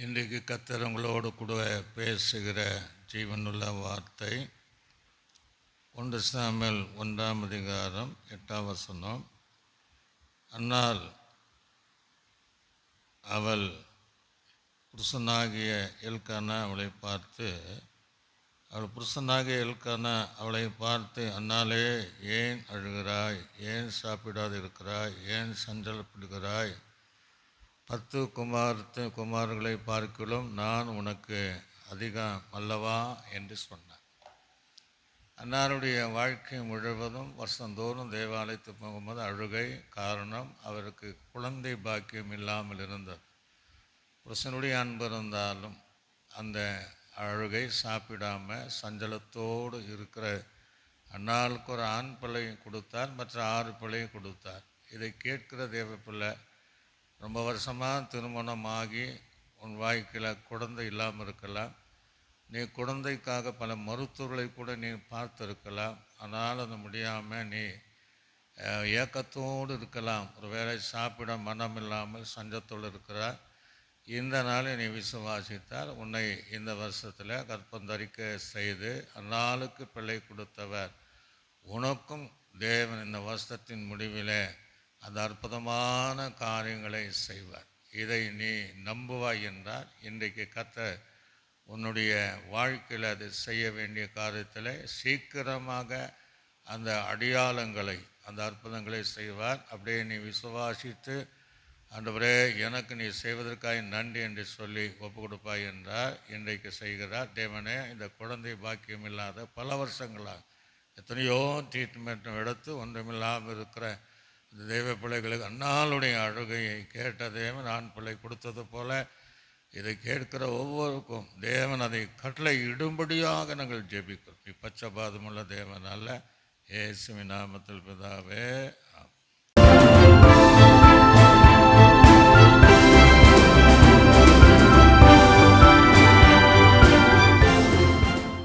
இன்றைக்கு கர்த்தர் உங்களோடு கூட பேசுகிற ஜீவனுள்ள வார்த்தை 1 சாமுவேல் 1ஆம் அதிகாரம் 8ஆம் வசனம். அன்னாள் அவள் புருஷனாகிய எல்கானா அவளை பார்த்து அன்னாளே, ஏன் அழுகிறாய்? ஏன் சாப்பிடாது இருக்கிறாய்? ஏன் சஞ்சலப்படுகிறாய்? 10 குமாரர்களை பார்க்கிலும் நான் உனக்கு அதிகம் அல்லவா என்று சொன்னார். அன்னாருடைய வாழ்க்கை முழுவதும் வருஷந்தோறும் தேவாலயத்துக்கு போகும்போது அழுகை. காரணம், அவருக்கு குழந்தை பாக்கியம் இல்லாமல் இருந்தது. புருஷனுடைய அன்பு இருந்தாலும் அந்த அழுகை, சாப்பிடாமல் சஞ்சலத்தோடு இருக்கிற அன்னாளுக்கு ஒரு ஆண் பிள்ளை கொடுத்தார், மற்ற 6 பிள்ளையை கொடுத்தார். இதை கேட்கிற தேவ பிள்ளை, ரொம்ப வருஷமாக திருமணமாகி உன் வாழ்க்கையில் குழந்தை இல்லாமல் இருக்கலாம், நீ குழந்தைக்காக பல மருத்துவர்களை கூட நீ பார்த்துருக்கலாம், ஆனால் அது முடியாமல் நீ ஏக்கத்தோடு இருக்கலாம். ஒரு வேளை சாப்பிட மனம் இல்லாமல் சஞ்சத்தோடு இருக்கிறார். இந்த நாளை நீ விசுவாசித்தால் உன்னை இந்த வருஷத்தில் கர்ப்பந்தரிக்க செய்து அந்நாளுக்கு பிள்ளை கொடுத்தவர் உனக்கும் தேவன் இந்த வருஷத்தின் முடிவில் அந்த அற்புதமான காரியங்களை செய்வார். இதை நீ நம்புவாய் என்றால் இன்றைக்கு கர்த்தர் உன்னுடைய வாழ்க்கையில் அது செய்ய வேண்டிய காரியத்தில் சீக்கிரமாக அந்த அடையாளங்களை, அந்த அற்புதங்களை செய்வார். அப்படியே நீ விசுவாசித்து, ஆண்டவரே எனக்கு நீ செய்வதற்காக நன்றி என்று சொல்லி ஒப்பு கொடுப்பாய் என்றால் இன்றைக்கு செய்கிறார். தேவனே, இந்த குழந்தை பாக்கியம் இல்லாத பல வருஷங்களாக எத்தனையோ ட்ரீட்மெண்ட்டும் எடுத்து ஒன்றுமில்லாமல் இருக்கிற இந்த தெய்வ பிள்ளைகளுக்கு அன்னாளுடைய அழுகையை கேட்ட தேவன் ஆண் பிள்ளை கொடுத்தது போல இதை கேட்கிற ஒவ்வொருக்கும் தேவன் அதை கட்டளை இடும்படியாக நாங்கள் ஜெபிக்கிறோம். பச்சபாதமுள்ள தேவன் அல்ல, இயேசுவின் நாமத்தில் பிதாவே.